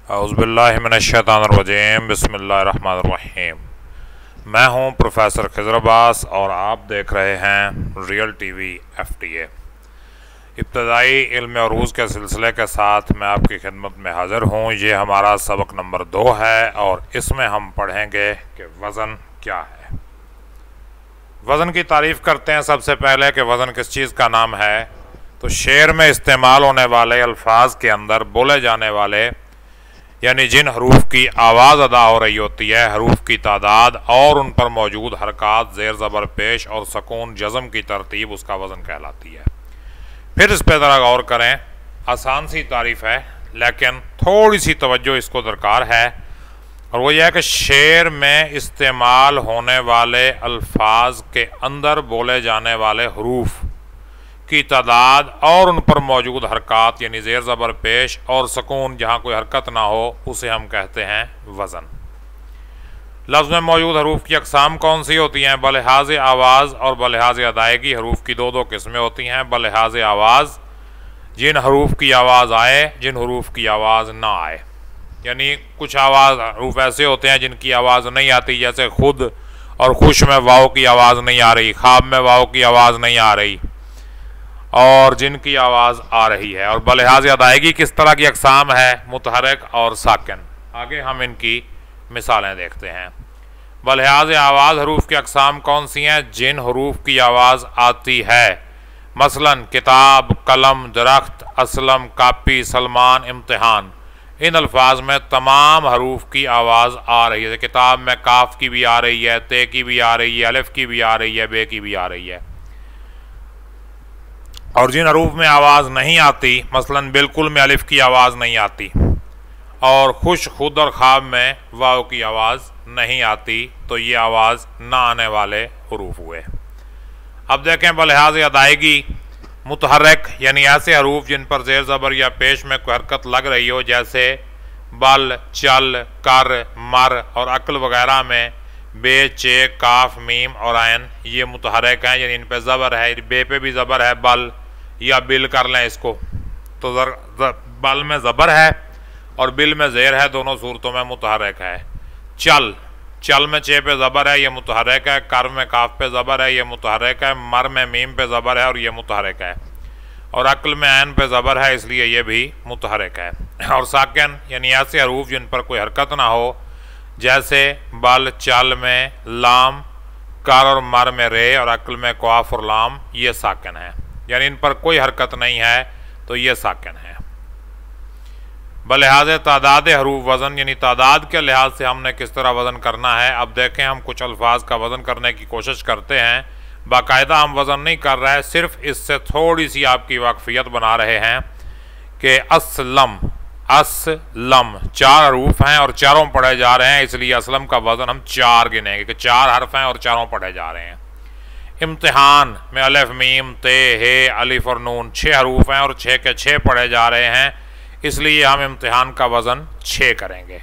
औज़ुबिल्लाहिमिनश्शैतानिर्रजीम बिस्मिल्लाहिर्रहमानिर्रहीम। मैं हूं प्रोफेसर खिज़र अब्बास और आप देख रहे हैं रियल टीवी FTA। इब्तदाई इल्म अरूज़ के सिलसिले के साथ मैं आपकी खिदमत में हाज़िर हूं। ये हमारा सबक नंबर 2 है और इसमें हम पढ़ेंगे कि वज़न क्या है। वज़न की तारीफ़ करते हैं सबसे पहले कि वज़न किस चीज़ का नाम है। तो शेर में इस्तेमाल होने वाले अल्फाज के अंदर बोले जाने वाले यानी जिन हरूफ की आवाज़ अदा हो रही होती है, हरूफ की तादाद और उन पर मौजूद हरकत, ज़ेर ज़बर पेश और सकून जज़म की तरतीब उसका वज़न कहलाती है। फिर इस पर ज़रा गौर करें। आसान सी तारीफ़ है लेकिन थोड़ी सी तवज्जो इसको दरकार है, और वो यह है कि शेर में इस्तेमाल होने वाले अल्फाज के अंदर बोले जाने वाले हरूफ की तादाद और उन पर मौजूद हरकत यानी ज़ेर ज़बर पेश और सकून जहाँ कोई हरकत ना हो उसे हम कहते हैं वज़न। लफ्ज़ में मौजूद हरूफ की अक़साम कौन सी होती हैं? बलिहाज़ आवाज़ और बलिहाज़ अदायगी। हरूफ की दो किस्में होती हैं। बलिहाज़ आवाज़ जिन हरूफ की आवाज़ आए, जिन हरूफ की आवाज़ ना आए। यानी कुछ हरूफ ऐसे होते हैं जिनकी आवाज़ नहीं आती, जैसे खुद और खुश में वाव की आवाज़ नहीं आ रही, ख्वाब में वाव की आवाज़ नहीं आ रही, और जिनकी आवाज़ आ रही है। और बलिहाज़ अदायगी किस तरह की अक़साम है? मुतहरक और साकिन। आगे हम इनकी मिसालें देखते हैं। बलिहाज़ आवाज़ हरूफ की अक़साम कौन सी हैं? जिन हरूफ की आवाज़ आती है, मसलन किताब, कलम, दरख्त, असलम, कापी, सलमान, इम्तिहान। इन अल्फाज में तमाम हरूफ की आवाज़ आ रही है। किताब में काफ की भी आ रही है, ते की भी आ रही है, अलिफ की भी आ रही है, बे की भी आ रही है। और जिन हरूफ में आवाज़ नहीं आती, मसलन बिल्कुल में अलिफ की आवाज़ नहीं आती, और खुश, खुद और ख्वाब में वाव की आवाज़ नहीं आती, तो ये आवाज़ ना आने वाले हरूफ हुए। अब देखें बलिहाज़ अदायगी। मुतहरक यानी ऐसे हरूफ जिन पर ज़ेर ज़बर या पेश में कोई हरकत लग रही हो, जैसे बल, चल, कर, मर और अक्ल वगैरह में बे, चे, काफ, मीम और आयन ये मुतहरक हैं, यानी इन पे ज़बर है। बे पे भी ज़बर है, बल या बिल कर लें इसको, तो बल में ज़बर है और बिल में ज़ेर है, दोनों सूरतों में मुतहरक है। चल, चल में चे पे ज़बर है, ये मुतहरक है। कर में काफ पे ज़बर है, ये मुतहरक है। मर में मीम पे ज़बर है और ये मुतहरक है। और अक्ल में ऐन पे ज़बर है, इसलिए ये भी मुतहरक है। और साकिन यानी ऐसे हरूफ जिन पर कोई हरकत ना हो, जैसे बल, चल में लाम, कर और मर में रे और अक्ल में क्वाफ और लाम, ये साकिन है, यानी इन पर कोई हरकत नहीं है, तो ये साकिन है। बलिहाज़ तादाद हरूफ वज़न यानी तादाद के लिहाज से हमने किस तरह वज़न करना है। अब देखें, हम कुछ अल्फाज का वज़न करने की कोशिश करते हैं। बाकायदा हम वज़न नहीं कर रहे हैं, सिर्फ इससे थोड़ी सी आपकी वाकफियत बना रहे हैं कि असलम, असलम 4 हरूफ हैं और चारों पढ़े जा रहे हैं, इसलिए असलम का वज़न हम 4 गिनेंगे कि 4 हर्फ हैं और चारों पढ़े जा रहे हैं। इम्तिहान में अलिफ, मीम, ते, हे, अलिफ और नून 6 हरूफ हैं और 6 के 6 पढ़े जा रहे हैं, इसलिए हम इम्तिहान का वज़न 6 करेंगे।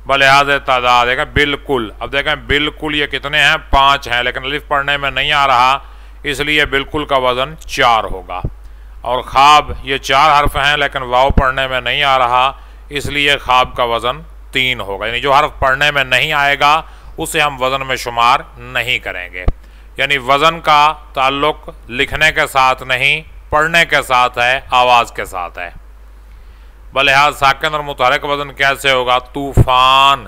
बलिहाज़ तादाद देखें बिल्कुल। अब देखें बिल्कुल ये कितने हैं? 5 हैं, लेकिन अलिफ पढ़ने में नहीं आ रहा, इसलिए बिल्कुल का वज़न 4 होगा। और ख्वाब ये 4 हर्फ हैं लेकिन वाव पढ़ने में नहीं आ रहा, इसलिए ख्वाब का वज़न 3 होगा। यानी जो हर्फ पढ़ने में नहीं आएगा उसे हम वज़न में शुमार नहीं करेंगे। यानी वज़न का ताल्लुक़ लिखने के साथ नहीं, पढ़ने के साथ है, आवाज़ के साथ है। बलिहाज़ साकिन और मुतहरक वज़न कैसे होगा? तूफ़ान,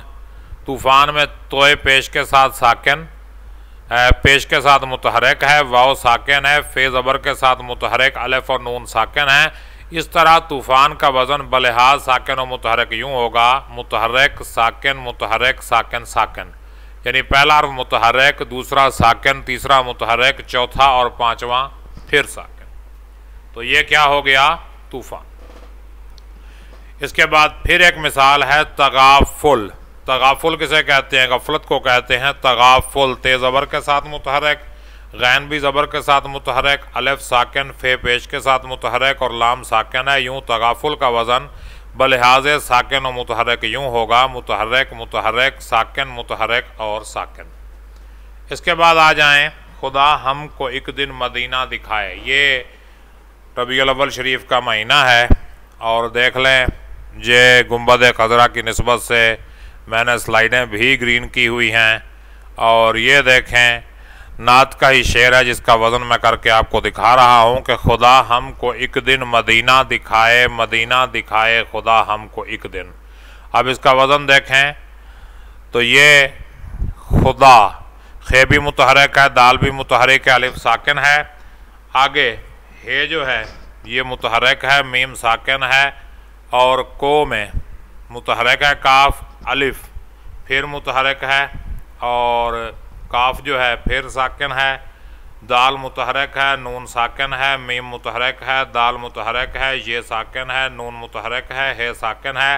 तूफ़ान में तोए पेश के साथ साकिन, पेश के साथ मुतहरक है, वाव साकिन है, फे ज़बर के साथ मुतहरक, अलिफ और नून साकिन है। इस तरह तूफ़ान का वज़न बलिहाज़ साकिन और मुतहरक यूँ होगा: मुतहरक, साकिन, मुतहरक, साकिन, साकिन। यानी पहला हर्फ मुतहरक, दूसरा साकिन, तीसरा मुतहरक, चौथा और पाँचवा फिर साकिन। तो ये क्या हो गया? तूफ़ान। इसके बाद फिर एक मिसाल है तगाफुल। तगाफुल किसे कहते हैं? गफलत को कहते हैं तगाफुल। ते ज़बर के साथ मुतहरक, गैन भी ज़बर के साथ मुतहरक, अलिफ साकिन, फे पेश के साथ मुतहरक और लाम साकिन है। यूँ तगाफुल का वज़न बलिहाज़ साकिन और मुतहरक यूँ होगा: मुतहरक, मुतहरक, साकिन, मुतहरक और साकिन। इसके बाद आ जाएं, खुदा हमको एक दिन मदीना दिखाए। ये रबीउल अव्वल शरीफ का महीना है और देख लें ये गुंबद खजरा की निस्बत से मैंने स्लाइडें भी ग्रीन की हुई हैं। और ये देखें नात का ही शेर है जिसका वज़न मैं करके आपको दिखा रहा हूँ कि खुदा हमको एक दिन मदीना दिखाए, मदीना दिखाए खुदा हमको एक दिन। अब इसका वज़न देखें तो ये खुदा खे भी मुतहरक है, दाल भी मुतहरक है, अलिफ साकिन है। आगे हे जो है ये मुतहरक है, मीम साकिन है और को में मुतहरक है, काफ अलिफ फिर मुतहरक है और काफ जो है फिर साकिन है। दाल मुतहरक है, नून साकिन है, मीम मुतहरक है, दाल मुतहरक है, ये साकिन है, नून मुतहरक है, हे साकिन है।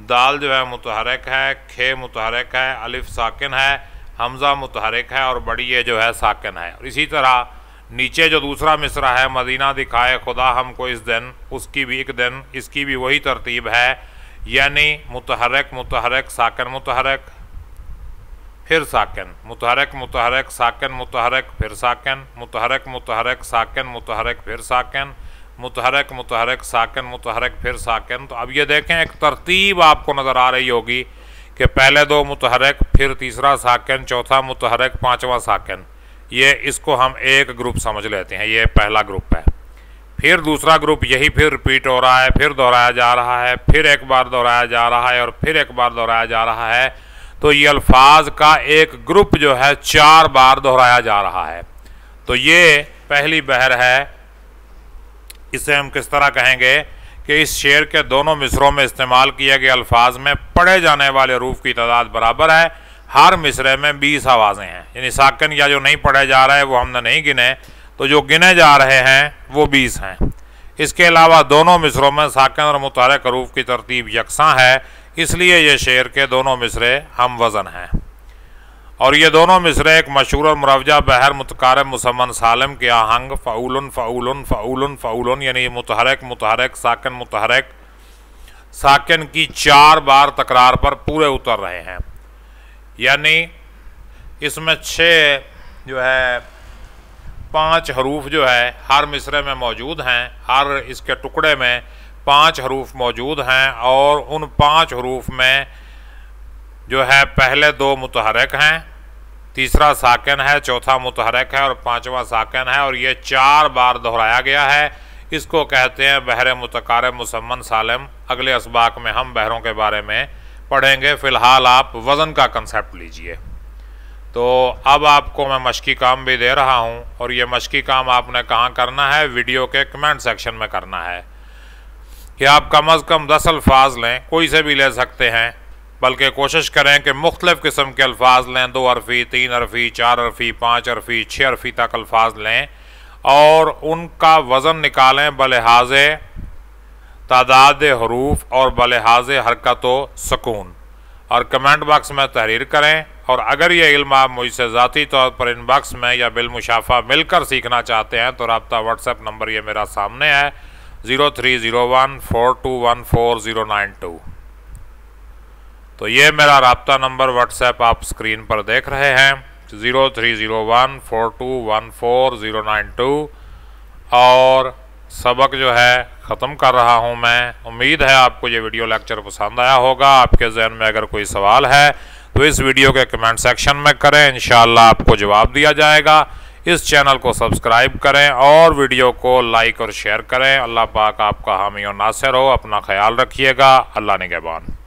दाल जो है मुतहरक है, खे मुतहरक है, अलिफ साकिन है, हमज़ा मुतहरक है और बड़ी ये जो है साकिन है। और इसी तरह नीचे जो दूसरा मिसरा है मदीना दिखाए खुदा हमको इस दिन, उसकी भी एक दिन, इसकी भी वही तरतीब है, यानी मुतहरक मुतहरक साकिन मुतहरक फिर साकिन, मुतहरक मुतहरक साकिन मुतहरक फिर साकिन, मुतहरक मुतहरक साकिन मुतहरक फिर साकिन, मुतहरक मुतहरक साकिन मुतहरक फिर साकिन। तो अब ये देखें एक तरतीब आपको नज़र आ रही होगी कि पहले दो मुतहरक, फिर तीसरा साकिन, चौथा मुतहरक, पांचवा साकिन। ये इसको हम एक ग्रुप समझ लेते हैं, ये पहला ग्रुप है। फिर दूसरा ग्रुप यही फिर रिपीट हो रहा है, फिर दोहराया जा रहा है, फिर एक बार दोहराया जा रहा है और फिर एक बार दोहराया जा रहा है। तो ये अल्फाज का एक ग्रुप जो है 4 बार दोहराया जा रहा है। तो ये पहली बहर है। इसे हम किस तरह कहेंगे कि इस शेर के दोनों मिसरों में इस्तेमाल किए गए अल्फाज में पढ़े जाने वाले हरूफ की तादाद बराबर है। हर मिसरे में 20 आवाज़ें हैं, यानी साकिन या जो नहीं पढ़े जा रहे हैं वो हमने नहीं गिने, तो जो गिने जा रहे हैं वो 20 हैं। इसके अलावा दोनों मिसरों में साकिन और मुतहरक हरूफ की तरतीब यकसां है, इसलिए ये शेर के दोनों मिसरे हम वज़न हैं। और ये दोनों मिसरे एक मशहूर और मुरवजा बहर मुतकारब मुसम्मन सालिम के आहंग फ़ऊलन फ़ऊलन फ़ऊलन फ़ऊलन यानी मुतहरक मुतहरक साकिन मुतहरक साकिन की 4 बार तकरार पर पूरे उतर रहे हैं। यानी इसमें 6 जो है 5 हरूफ जो है हर मिसरे में मौजूद हैं, हर इसके टुकड़े में 5 हरूफ मौजूद हैं और उन 5 हरूफ में जो है पहले 2 मुतहरक हैं, तीसरा साकिन है, चौथा मुतहरक है और पांचवा साकिन है और ये 4 बार दोहराया गया है। इसको कहते हैं बहर मुतकारब मुसम्मन सालिम। अगले असबाक में हम बहरों के बारे में पढ़ेंगे। फ़िलहाल आप वज़न का कंसेप्ट लीजिए। तो अब आपको मैं मशकी काम भी दे रहा हूँ और ये मशकी काम आपने कहाँ करना है, वीडियो के कमेंट सेक्शन में करना है कि आप कम अज़ कम 10 अल्फाज लें, कोई से भी ले सकते हैं, बल्कि कोशिश करें कि मुख्तलिफ़ किस्म के अल्फाज लें, 2 हरफ़ी, 3 हरफ़ी, 4 हरफ़ी, 5 हरफ़ी, 6 हरफ़ी तक अल्फाज लें और उनका वज़न निकालें बलिहाज़ तादाद हरूफ और बलिहाज़ हरकत व सुकून, और कमेंट बॉक्स में तहरीर करें। और अगर ये इल्म आप मुझसे ज़ाती तौर पर इनबॉक्स में या बिलमुशाफ़ा मिलकर सीखना चाहते हैं तो रब्ता व्हाट्सएप नंबर ये मेरा सामने है 030142144092। तो ये मेरा रब्ता नंबर व्हाट्सएप आप स्क्रीन पर देख रहे हैं 030142144092। और सबक जो है ख़त्म कर रहा हूँ मैं। उम्मीद है आपको ये वीडियो लेक्चर पसंद आया होगा। आपके जहन में अगर कोई सवाल है तो इस वीडियो के कमेंट सेक्शन में करें, इंशाअल्लाह आपको जवाब दिया जाएगा। इस चैनल को सब्सक्राइब करें और वीडियो को लाइक और शेयर करें। अल्लाह पाक आपका हामी और नासिर हो। अपना ख्याल रखिएगा। अल्लाह निगहबान।